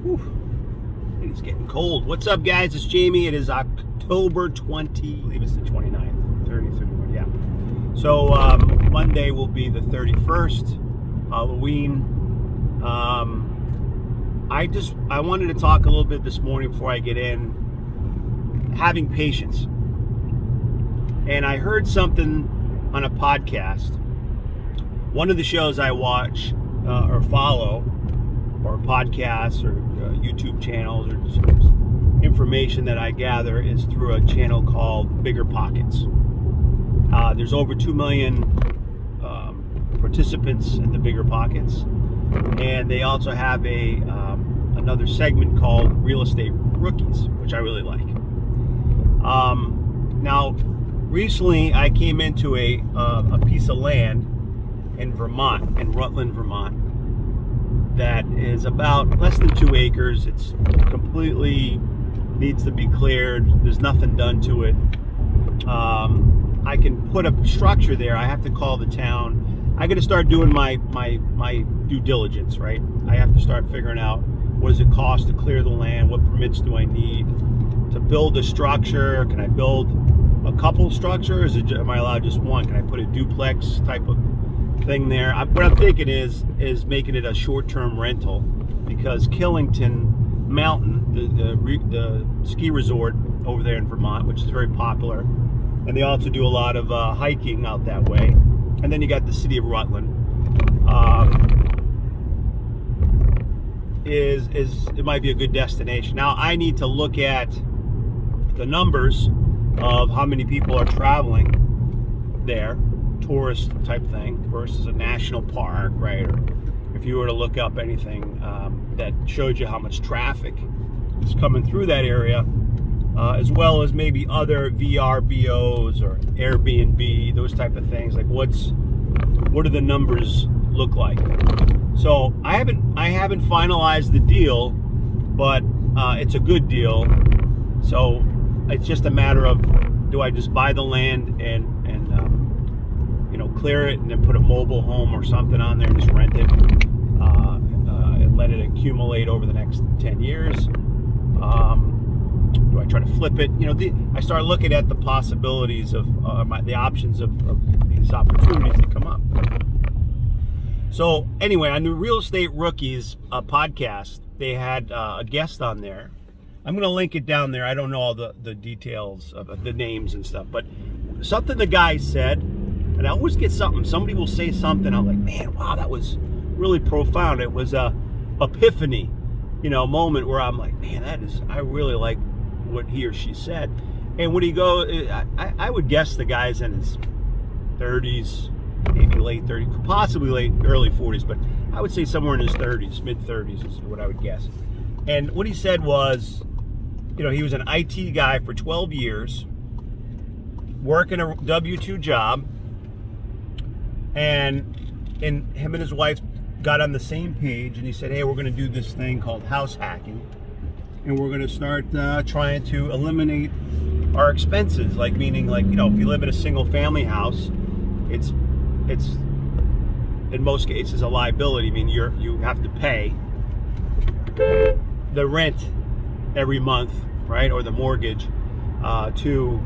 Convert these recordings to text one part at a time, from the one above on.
Whew. It's getting cold. What's up, guys? It's Jamie. It is October 20, I believe it's the 29th, 30, 31, yeah. So Monday will be the 31st, Halloween. I wanted to talk a little bit this morning before I get in, having patience. And I heard something on a podcast. One of the shows I watch or follow, or podcasts or YouTube channels, or just information that I gather is through a channel called Bigger Pockets. There's over 2 million participants in the Bigger Pockets, and they also have another segment called Real Estate Rookies, which I really like. Now, recently I came into a piece of land in Vermont, in Rutland, Vermont, that is about less than 2 acres. It's completely needs to be cleared. There's nothing done to it. I can put a structure there. I have to call the town. I got to start doing my due diligence, right? I have to start figuring out what does it cost to clear the land, what permits do I need to build a structure. Can I build a couple structures? Am I allowed just one? Can I put a duplex type of thing there? What I'm thinking is making it a short-term rental, because Killington Mountain, the ski resort over there in Vermont, which is very popular, and they also do a lot of hiking out that way. And then you got the city of Rutland. It might be a good destination. Now I need to look at the numbers of how many people are traveling there, tourist type thing, versus a national park, right? Or if you were to look up anything that showed you how much traffic is coming through that area, as well as maybe other VRBOs or Airbnb, those type of things. Like what do the numbers look like? So I haven't finalized the deal, but it's a good deal. So it's just a matter of, do I just buy the land and clear it and then put a mobile home or something on there and just rent it and let it accumulate over the next 10 years? Do I try to flip it? I start looking at the possibilities of the options of these opportunities that come up. So anyway, on the Real Estate Rookies podcast, they had a guest on there. I'm going to link it down there. I don't know all the details of the names and stuff, but something the guy said, and I always get something. Somebody will say something. I'm like, man, wow, that was really profound. It was a epiphany, moment where I'm like, man, I really like what he or she said. And when he goes, I would guess the guy's in his 30s, maybe late 30s, possibly early 40s, but I would say somewhere in his 30s, mid 30s is what I would guess. And what he said was, he was an IT guy for 12 years, working a W-2 job, and him and his wife got on the same page, and he said, hey, we're going to do this thing called house hacking, and we're going to start trying to eliminate our expenses, meaning if you live in a single family house, it's in most cases a liability. I mean, you have to pay the rent every month, right, or the mortgage to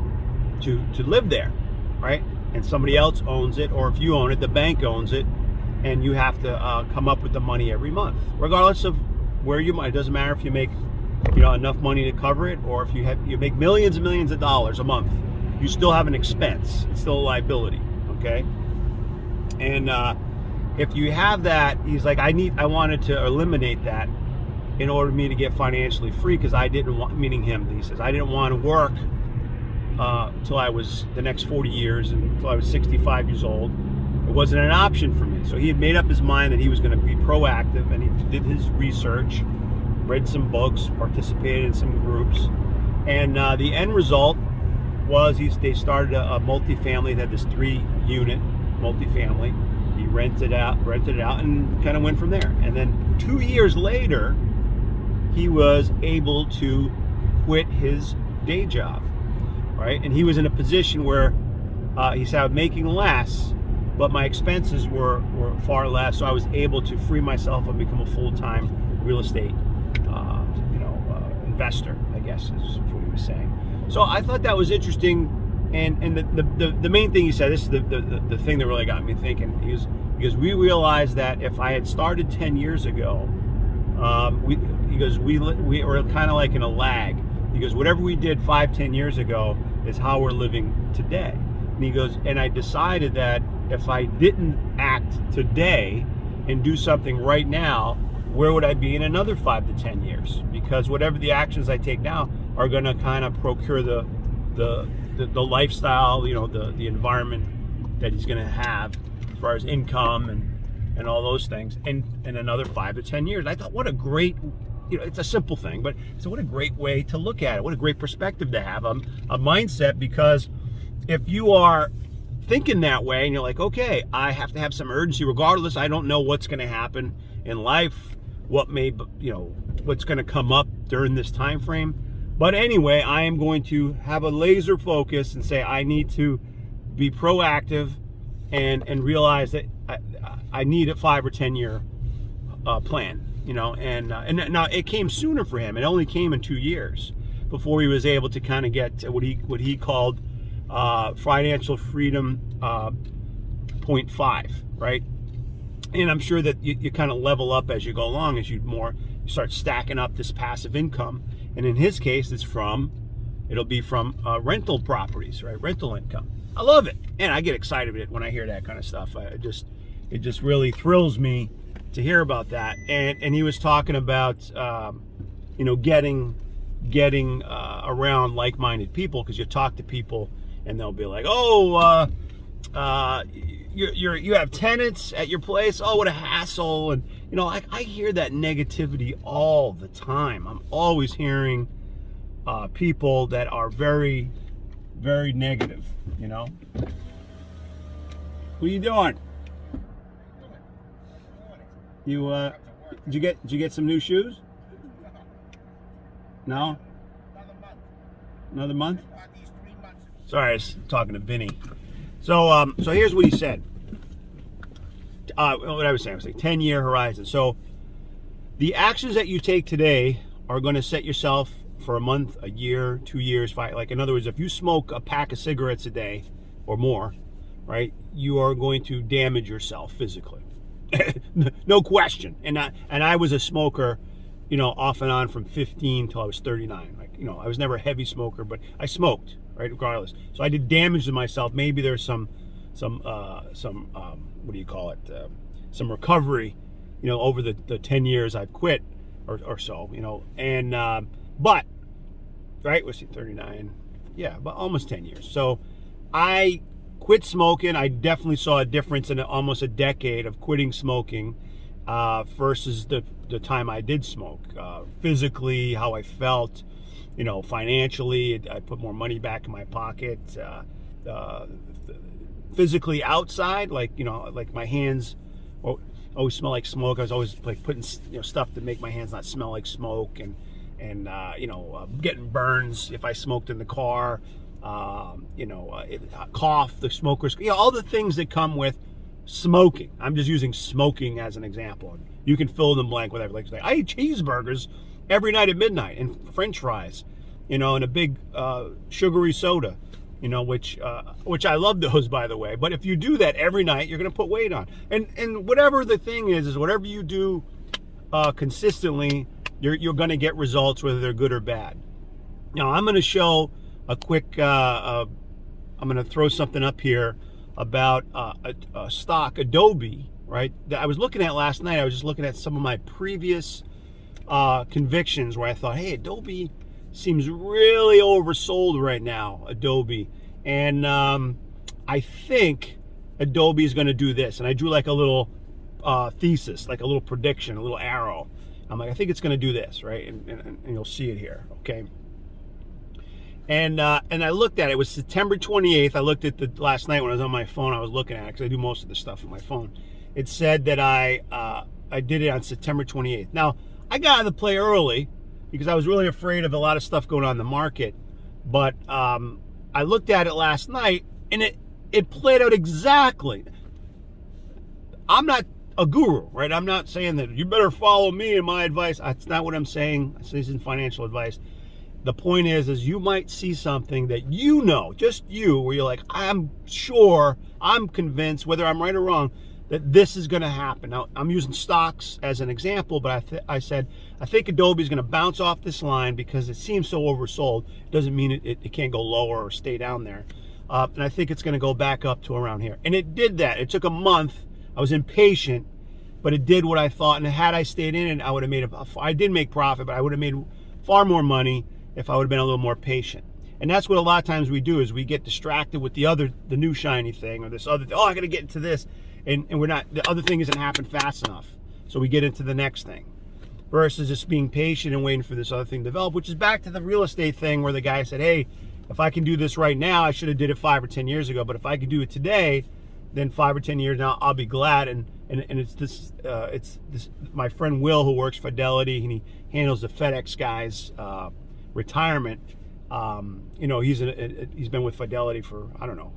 live there, right? And somebody else owns it, or if you own it, the bank owns it, and you have to come up with the money every month, regardless of where you might. It doesn't matter if you make enough money to cover it, or if you make millions and millions of dollars a month, you still have an expense. It's still a liability, okay? And if you have that, he's like, I wanted to eliminate that in order for me to get financially free, because I didn't want, meaning him, he says, I didn't want to work until I was the next 40 years, until I was 65 years old. It wasn't an option for me. So he had made up his mind that he was going to be proactive, and he did his research, read some books, participated in some groups, and the end result was they started a multifamily. They had this 3-unit multifamily. He rented it out, and kind of went from there. And then 2 years later, he was able to quit his day job, right? And he was in a position where he said, I'm making less, but my expenses were far less, so I was able to free myself and become a full-time real estate investor, I guess is what he was saying. So I thought that was interesting. And the main thing he said, this is the thing that really got me thinking, because we realized that if I had started 10 years ago, we were kind of like in a lag. He goes, whatever we did 5-10 years ago is how we're living today. And he goes, and I decided that if I didn't act today and do something right now, where would I be in another 5 to 10 years? Because whatever the actions I take now are going to kind of procure the lifestyle, the environment that he's going to have as far as income and all those things in another 5 to 10 years. I thought, what a great, it's a simple thing, but so what a great way to look at it. What a great perspective to have, a mindset, because if you are thinking that way and you're like, okay, I have to have some urgency regardless, I don't know what's going to happen in life, what's going to come up during this time frame. But anyway, I am going to have a laser focus and say I need to be proactive and realize that I need a 5 or 10 year plan, and now it came sooner for him. It only came in 2 years before he was able to kind of get what he called financial freedom 0.5, right? And I'm sure that you kind of level up as you go along, as you start stacking up this passive income. And in his case, it'll be from rental properties, right? Rental income. I love it, and I get excited when I hear that kind of stuff. It just really thrills me to hear about that. And he was talking about getting around like-minded people, because you talk to people and they'll be like, oh, you have tenants at your place. Oh, what a hassle. And I hear that negativity all the time. I'm always hearing people that are very, very negative. What are you doing? Did you get some new shoes? No? Another month? Sorry, I was talking to Vinny. So here's what he said. What I was saying, 10-year horizon. So the actions that you take today are going to set yourself for a month, a year, 2 years, 5. Like, in other words, if you smoke a pack of cigarettes a day or more, right, you are going to damage yourself physically. No question. And I was a smoker, off and on from 15 till I was 39. Like, I was never a heavy smoker, but I smoked, right, regardless. So I did damage to myself. Maybe there's some what do you call it? Some recovery, over the 10 years I've quit or so, and but right, was it 39? Yeah, but almost 10 years. So I quit smoking. I definitely saw a difference in almost a decade of quitting smoking versus the time I did smoke. Physically, how I felt, financially, I put more money back in my pocket. Physically outside, like my hands always smell like smoke. I was always like putting stuff to make my hands not smell like smoke, and getting burns if I smoked in the car. Cough, the smokers, all the things that come with smoking. I'm just using smoking as an example. You can fill in the blank whatever. Like I eat cheeseburgers every night at midnight and French fries, and a big sugary soda. Which I love those, by the way. But if you do that every night, you're going to put weight on. And whatever the thing is whatever you do consistently, you're going to get results, whether they're good or bad. Now, I'm going to show a quick, I'm going to throw something up here about a stock, Adobe, right, that I was looking at last night. I was just looking at some of my previous convictions where I thought, hey, Adobe seems really oversold right now, Adobe. And I think Adobe is going to do this. And I drew like a little thesis, like a little prediction, a little arrow. I'm like, I think it's going to do this, right? And you'll see it here, okay? And I looked at it. It was September 28th. I looked at the last night when I was on my phone. I was looking at it because I do most of the stuff on my phone. It said that I did it on September 28th. Now, I got out of the play early because I was really afraid of a lot of stuff going on in the market. But I looked at it last night, and it played out exactly. I'm not a guru, right? I'm not saying that you better follow me and my advice. That's not what I'm saying. This isn't financial advice. The point is you might see something that you know, just you, where you're like, I'm sure, I'm convinced, whether I'm right or wrong, that this is going to happen. Now, I'm using stocks as an example, but I said, I think Adobe is going to bounce off this line because it seems so oversold. It doesn't mean it can't go lower or stay down there. And I think it's going to go back up to around here. And it did that. It took a month. I was impatient, but it did what I thought. And had I stayed in it, I would have made I did make profit, but I would have made far more money if I would have been a little more patient. And that's what a lot of times we do, is we get distracted with the new shiny thing, or this other thing. Oh, I got to get into this. And we're not, the other thing isn't happening fast enough. So we get into the next thing. Versus just being patient and waiting for this other thing to develop, which is back to the real estate thing where the guy said, hey, if I can do this right now, I should have did it 5 or 10 years ago. But if I can do it today, then 5 or 10 years now, I'll be glad. And it's this, my friend Will, who works Fidelity, and he handles the FedEx guys' retirement. You know, he's been with Fidelity for, I don't know,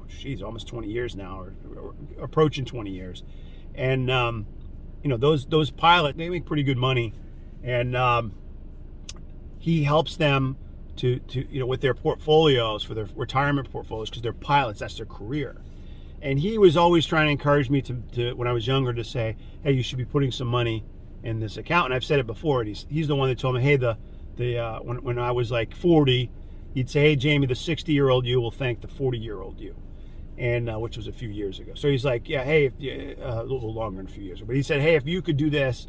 geez, almost 20 years now, or approaching 20 years. And, you know, those pilots, they make pretty good money. And he helps them to you know, with their portfolios, for their retirement portfolios, because they're pilots, that's their career. And he was always trying to encourage me to when I was younger, to say, hey, you should be putting some money in this account. And I've said it before, and he's the one that told me, hey, when I was like 40, he'd say, hey, Jamie, the 60-year-old you will thank the 40-year-old you. And which was a few years ago. So he's like, yeah, hey, a little longer than a few years ago. But he said, hey, if you could do this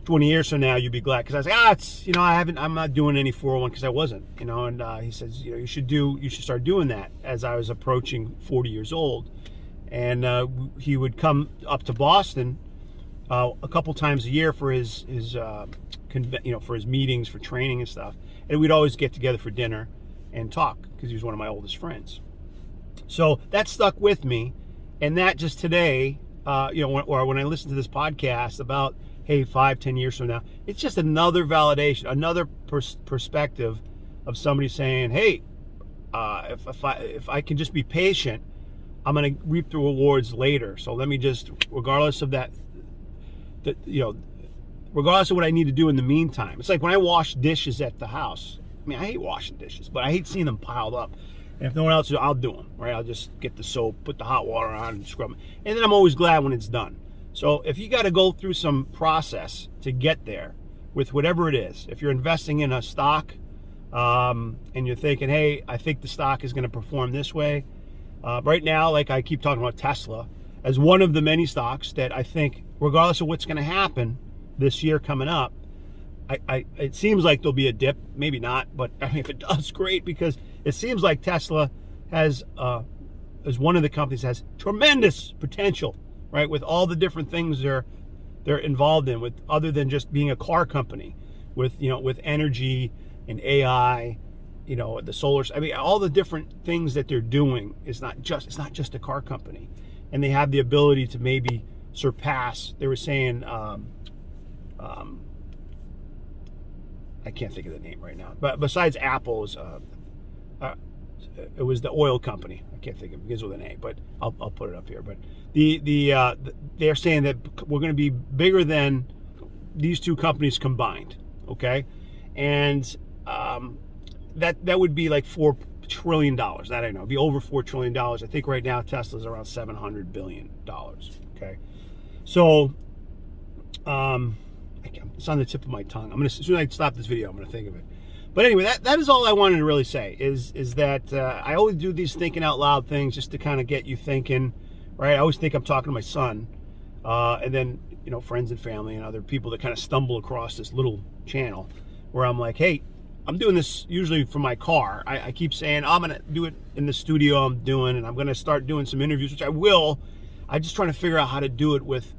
20 years from now, you'd be glad. Because I was like, it's, you know, I'm not doing any 401, because I wasn't, you know. And he says, you know, you should start doing that, as I was approaching 40 years old. And he would come up to Boston a couple times a year for his you know, for his meetings, for training and stuff. And we'd always get together for dinner and talk, because he was one of my oldest friends. So that stuck with me. And that just today, you know, when I listen to this podcast about, hey, 5-10 years from now, it's just another validation, another perspective of somebody saying, hey, if I can just be patient, I'm going to reap the rewards later. So let me just, regardless of that, you know, regardless of what I need to do in the meantime. It's like when I wash dishes at the house. I mean, I hate washing dishes, but I hate seeing them piled up. And if no one else will, I'll do them, right? I'll just get the soap, put the hot water on, and scrub them. And then I'm always glad when it's done. So if you got to go through some process to get there with whatever it is, if you're investing in a stock and you're thinking, hey, I think the stock is going to perform this way. Right now, like I keep talking about Tesla as one of the many stocks that I think, regardless of what's going to happen this year coming up, it seems like there'll be a dip, maybe not, but I mean, if it does, great, because it seems like Tesla has, as one of the companies, has tremendous potential, right? With all the different things they're involved in, with other than just being a car company, with, you know, with energy and AI, you know, the solar. I mean, all the different things that they're doing it's not just a car company, and they have the ability to maybe surpass. They were saying, I can't think of the name right now, but besides Apple's, it was the oil company. I can't think of it, begins with an A, but I'll put it up here. But they're saying that we're going to be bigger than these two companies combined. Okay, and that would be like $4 trillion. That I don't know, it'd be over $4 trillion. I think right now Tesla's around $700 billion. Okay, so it's on the tip of my tongue. As soon as I stop this video, I'm gonna think of it. But anyway, that is all I wanted to really say, is that I always do these thinking out loud things just to kind of get you thinking, right? I always think I'm talking to my son, and then, you know, friends and family and other people that kind of stumble across this little channel where I'm like, hey, I'm doing this usually from my car. I keep saying, I'm gonna do it in the studio I'm doing, and I'm gonna start doing some interviews, which I will. I'm just trying to figure out how to do it with,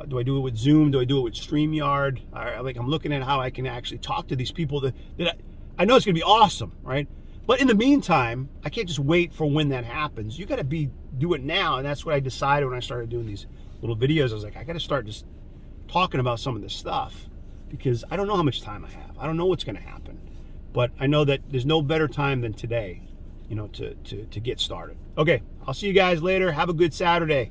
do I do it with Zoom? Do I do it with StreamYard? I'm looking at how I can actually talk to these people that I know it's going to be awesome, right? But in the meantime, I can't just wait for when that happens. You got to do it now, and that's what I decided when I started doing these little videos. I was like, I got to start just talking about some of this stuff, because I don't know how much time I have. I don't know what's going to happen, but I know that there's no better time than today, you know, to get started. Okay, I'll see you guys later. Have a good Saturday.